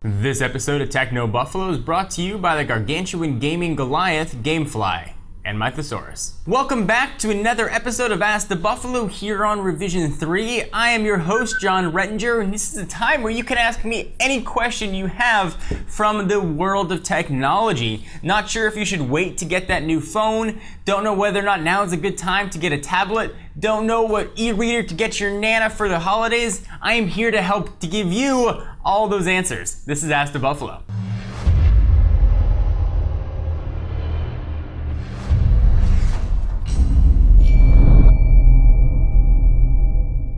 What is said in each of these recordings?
This episode of Techno Buffalo is brought to you by the gargantuan gaming Goliath Gamefly and my thesaurus. Welcome back to another episode of Ask the Buffalo here on Revision 3. I am your host, Jon Rettinger, and this is a time where you can ask me any question you have from the world of technology. Not sure if you should wait to get that new phone, don't know whether or not now is a good time to get a tablet, don't know what e-reader to get your Nana for the holidays. I am here to help to give you all those answers. This is Ask the Buffalo.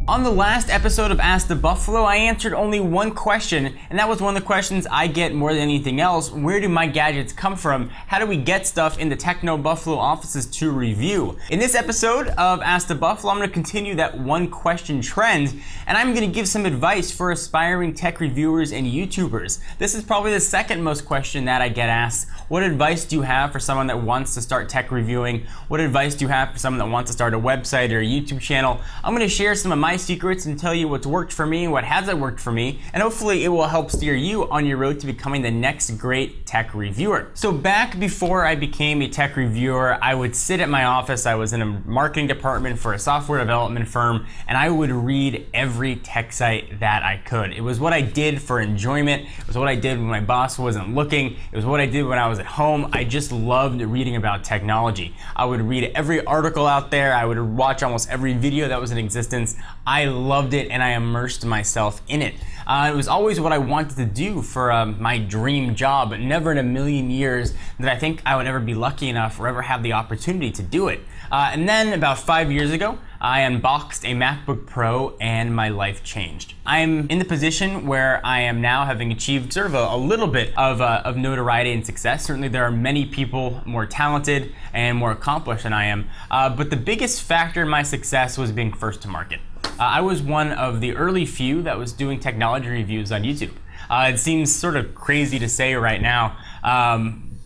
On the last episode of Ask the Buffalo, I answered only one question, and that was one of the questions I get more than anything else. Where do my gadgets come from? How do we get stuff in the Techno Buffalo offices to review? In this episode of Ask the Buffalo, I'm going to continue that one question trend, and I'm going to give some advice for aspiring tech reviewers and YouTubers. This is probably the second most question that I get asked. What advice do you have for someone that wants to start tech reviewing? What advice do you have for someone that wants to start a website or a YouTube channel? I'm going to share some of my secrets and tell you what's worked for me, what hasn't worked for me, and hopefully it will help steer you on your road to becoming the next great tech reviewer. So back before I became a tech reviewer, I would sit at my office. I was in a marketing department for a software development firm, and I would read every tech site that I could. It was what I did for enjoyment. It was what I did when my boss wasn't looking. It was what I did when I was at home. I just loved reading about technology. I would read every article out there. I would watch almost every video that was in existence. I loved it and I immersed myself in it. It was always what I wanted to do for my dream job, but never in a million years that I think I would ever be lucky enough or ever have the opportunity to do it. And then about 5 years ago, I unboxed a MacBook Pro and my life changed. I'm in the position where I am now, having achieved sort of a little bit of notoriety and success. Certainly there are many people more talented and more accomplished than I am, but the biggest factor in my success was being first to market. I was one of the early few that was doing technology reviews on YouTube. It seems sort of crazy to say right now,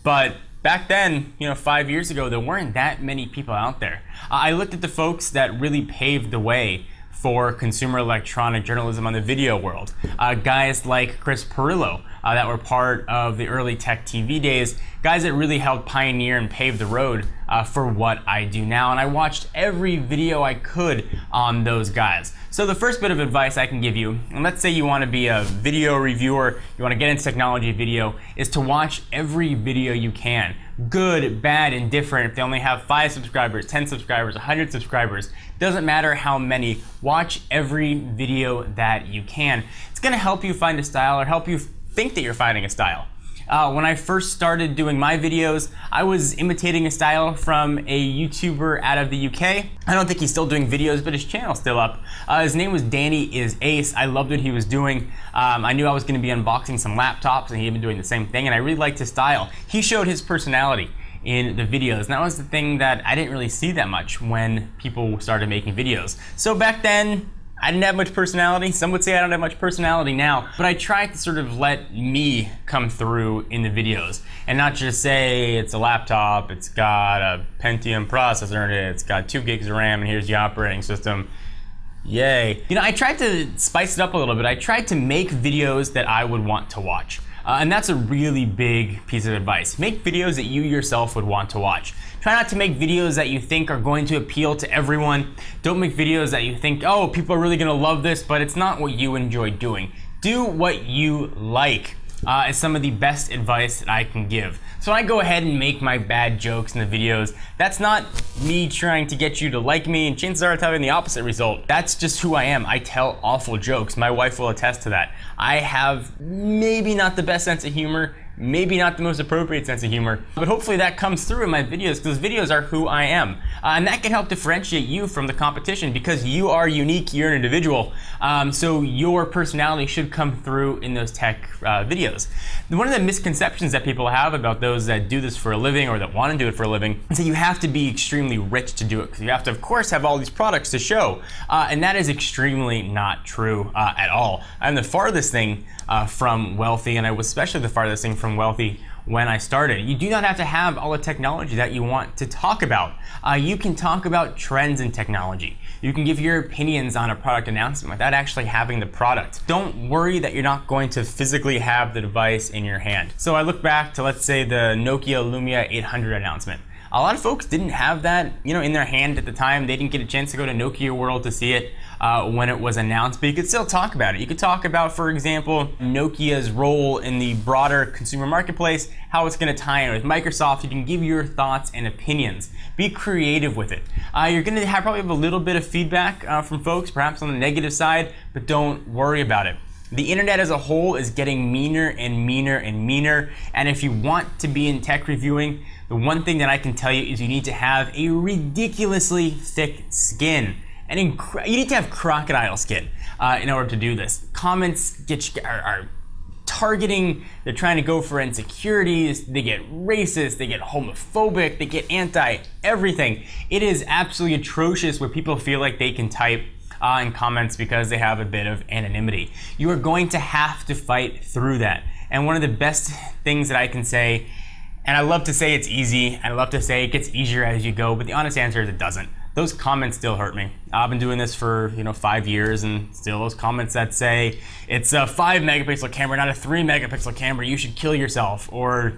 but back then, 5 years ago, there weren't that many people out there. I looked at the folks that really paved the way for consumer electronic journalism on the video world. Guys like Chris Pirillo that were part of the early tech TV days, guys that really helped pioneer and pave the road for what I do now. And I watched every video I could on those guys. So the first bit of advice I can give you, and let's say you want to be a video reviewer, you want to get into technology video, is to watch every video you can. Good, bad, indifferent. If they only have 5 subscribers, 10 subscribers, 100 subscribers, doesn't matter how many, watch every video that you can. It's going to help you find a style or help you think that you're finding a style. When I first started doing my videos, I was imitating a style from a YouTuber out of the UK. I don't think he's still doing videos, but his channel's still up. His name was Danny is Ace. I loved what he was doing. I knew I was going to be unboxing some laptops, and he'd been doing the same thing, and I really liked his style. He showed his personality in the videos, and that was the thing that I didn't really see that much when people started making videos. So back then, I didn't have much personality. Some would say I don't have much personality now, but I tried to sort of let me come through in the videos and not just say it's a laptop, it's got a Pentium processor in it, it's got 2 gigs of RAM, and here's the operating system. Yay. I tried to spice it up a little bit. I tried to make videos that I would want to watch. And that's a really big piece of advice. Make videos that you yourself would want to watch. Try not to make videos that you think are going to appeal to everyone. Don't make videos that you think, oh, people are really gonna love this, but it's not what you enjoy doing. Do what you like. Is some of the best advice that I can give. So when I go ahead and make my bad jokes in the videos, that's not me trying to get you to like me, and chances are it's having the opposite result. That's just who I am. I tell awful jokes. My wife will attest to that. I have maybe not the best sense of humor, maybe not the most appropriate sense of humor, but hopefully that comes through in my videos, because videos are who I am. And that can help differentiate you from the competition, because you are unique, you're an individual. So your personality should come through in those tech videos. One of the misconceptions that people have about those that do this for a living or that want to do it for a living is that you have to be extremely rich to do it, because you have to, of course, have all these products to show. And that is extremely not true at all. I'm the farthest thing from wealthy, and I was especially the farthest thing from wealthy when I started. You do not have to have all the technology that you want to talk about. You can talk about trends in technology. You can give your opinions on a product announcement without actually having the product. Don't worry that you're not going to physically have the device in your hand. So I look back to, let's say, the Nokia Lumia 800 announcement. A lot of folks didn't have that, in their hand at the time. They didn't get a chance to go to Nokia World to see it when it was announced, but you could still talk about it. You could talk about, for example, Nokia's role in the broader consumer marketplace, how it's going to tie in with Microsoft. You can give your thoughts and opinions. Be creative with it. You're going to probably have a little bit of feedback from folks, perhaps on the negative side, but don't worry about it. The internet as a whole is getting meaner and meaner and meaner, and if you want to be in tech reviewing, the one thing that I can tell you is you need to have a ridiculously thick skin. And you need to have crocodile skin in order to do this. Comments are targeting, they're trying to go for insecurities, they get racist, they get homophobic, they get anti-everything. It is absolutely atrocious where people feel like they can type in comments because they have a bit of anonymity. You are going to have to fight through that. And one of the best things that I can say, and I love to say it's easy, and I love to say it gets easier as you go, but the honest answer is it doesn't. Those comments still hurt me. I've been doing this for 5 years, and still those comments that say it's a 5 megapixel camera, not a 3 megapixel camera, you should kill yourself, or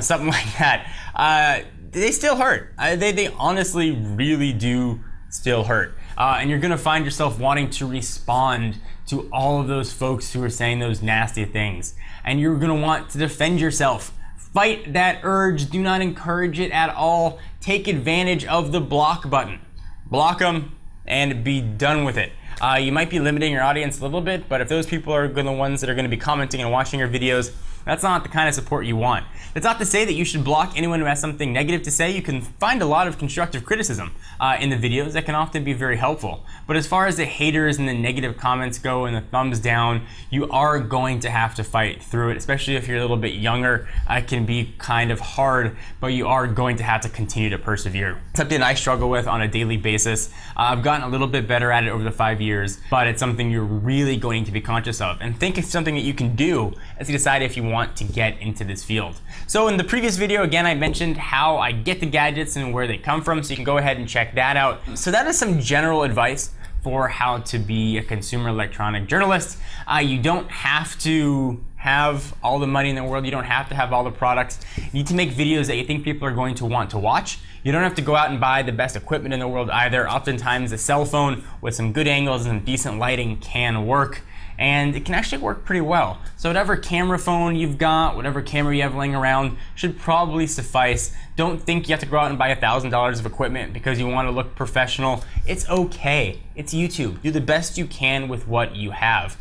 something like that. They still hurt. They honestly really do still hurt. And you're gonna find yourself wanting to respond to all of those folks who are saying those nasty things. And you're gonna want to defend yourself. Fight that urge, do not encourage it at all. Take advantage of the block button. Block them and be done with it. You might be limiting your audience a little bit, but if those people are the ones that are gonna be commenting and watching your videos, that's not the kind of support you want. That's not to say that you should block anyone who has something negative to say. You can find a lot of constructive criticism in the videos that can often be very helpful. But as far as the haters and the negative comments go and the thumbs down, you are going to have to fight through it, especially if you're a little bit younger. It can be kind of hard, but you are going to have to continue to persevere. Something I struggle with on a daily basis. I've gotten a little bit better at it over the 5 years, but it's something you're really going to be conscious of. And think it's something that you can do as you decide if you want to get into this field. So in the previous video, again, I mentioned how I get the gadgets and where they come from, so you can go ahead and check that out. So that is some general advice for how to be a consumer electronic journalist. You don't have to have all the money in the world. You don't have to have all the products. You need to make videos that you think people are going to want to watch. You don't have to go out and buy the best equipment in the world either. Oftentimes a cell phone with some good angles and decent lighting can work. And it can actually work pretty well. So whatever camera phone you've got, whatever camera you have laying around should probably suffice. Don't think you have to go out and buy $1,000 of equipment because you want to look professional. It's okay. It's YouTube. Do the best you can with what you have.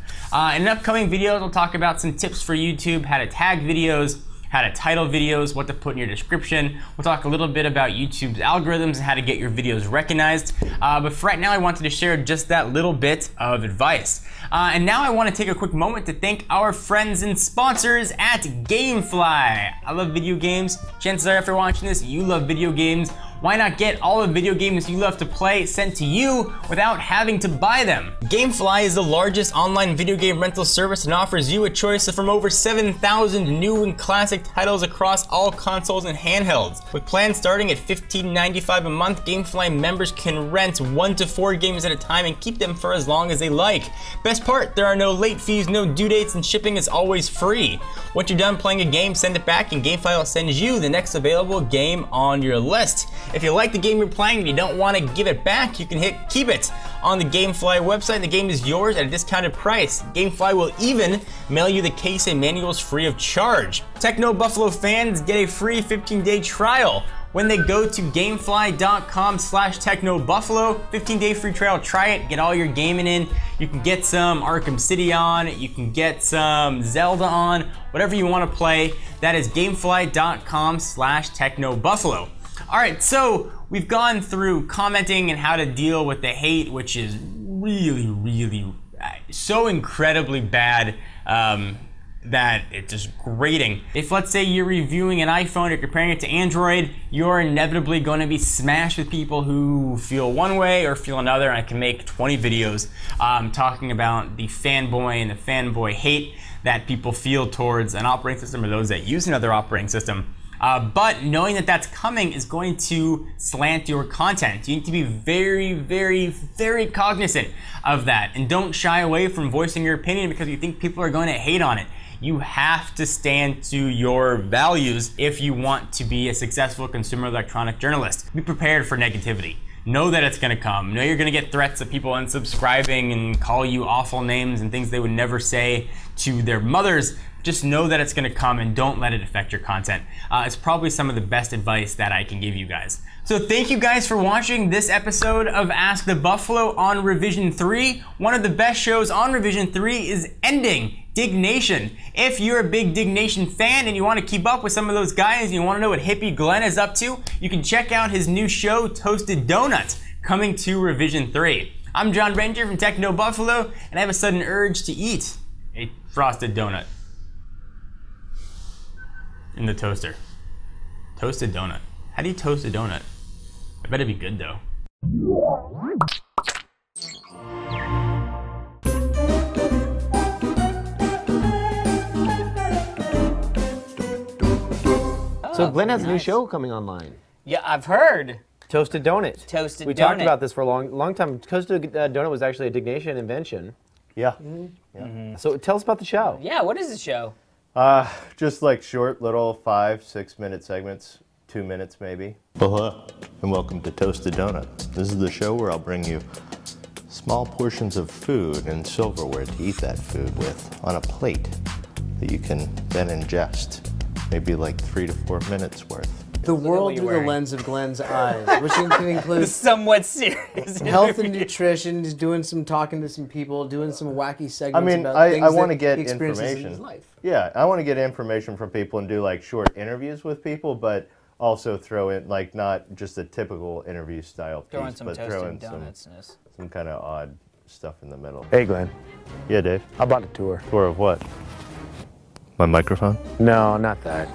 In upcoming videos, I'll talk about some tips for YouTube, how to tag videos, how to title videos, what to put in your description. We'll talk a little bit about YouTube's algorithms and how to get your videos recognized. But for right now, I wanted to share just that little bit of advice. And now I want to take a quick moment to thank our friends and sponsors at Gamefly. I love video games. Chances are after watching this, you love video games. Why not get all the video games you love to play sent to you without having to buy them? Gamefly is the largest online video game rental service and offers you a choice from over 7,000 new and classic titles across all consoles and handhelds. With plans starting at $15.95 a month, Gamefly members can rent 1 to 4 games at a time and keep them for as long as they like. Best part, there are no late fees, no due dates, and shipping is always free. Once you're done playing a game, send it back and Gamefly will send you the next available game on your list. If you like the game you're playing and you don't want to give it back, you can hit keep it on the Gamefly website. The game is yours at a discounted price. Gamefly will even mail you the case and manuals free of charge. Techno Buffalo fans get a free 15-day trial when they go to gamefly.com/technobuffalo. 15-day free trial. Try it. Get all your gaming in. You can get some Arkham City on. You can get some Zelda on. Whatever you want to play. That is gamefly.com/technobuffalo. All right, so we've gone through commenting and how to deal with the hate, which is really so incredibly bad that it's just grating. If let's say you're reviewing an iPhone or comparing it to Android, you're inevitably going to be smashed with people who feel one way or feel another. And I can make 20 videos talking about the fanboy and the fanboy hate. that people feel towards an operating system or those that use another operating system. But knowing that that's coming is going to slant your content. You need to be very, very, very cognizant of that. And don't shy away from voicing your opinion because you think people are going to hate on it. You have to stand to your values if you want to be a successful consumer electronic journalist. Be prepared for negativity. Know that it's gonna come. Know you're gonna get threats of people unsubscribing and call you awful names and things they would never say to their mothers. Just know that it's gonna come and don't let it affect your content. It's probably some of the best advice that I can give you guys. So thank you guys for watching this episode of Ask the Buffalo on Revision 3. One of the best shows on Revision 3 is ending, Dignation. If you're a big Dignation fan and you want to keep up with some of those guys and you want to know what hippie Glenn is up to, you can check out his new show, Toasted Donuts, coming to Revision 3. I'm Jon R from Techno Buffalo, and I have a sudden urge to eat a frosted donut in the toaster. Toasted donut. How do you toast a donut? I bet it'd be good though. So Glenn has a new show coming online. Yeah, I've heard. Toasted Donut. Toasted We Donut. talked about this for a long time. Toasted Donut was actually a Dignation invention. Yeah. So tell us about the show. Yeah, what is the show? Just like short little 5-6 minute segments, 2 minutes maybe. Hello, and welcome to Toasted Donuts. This is the show where I'll bring you small portions of food and silverware to eat that food with on a plate that you can then ingest, maybe like 3 to 4 minutes worth. The world what you're through the wearing. lens of Glenn's eyes, which can include Somewhat serious. health and nutrition, just talking to some people, doing some wacky segments. I mean, about I things want to that get he experiences in information. his life. Yeah, I want to get information from people and do like short interviews with people, but also throw in like not just a typical interview style piece, Throwing some but throw toasted in donuts. some kind of odd stuff in the middle. Hey Glenn, Yeah, Dave. how about a tour? Tour of what? My microphone? No, not that.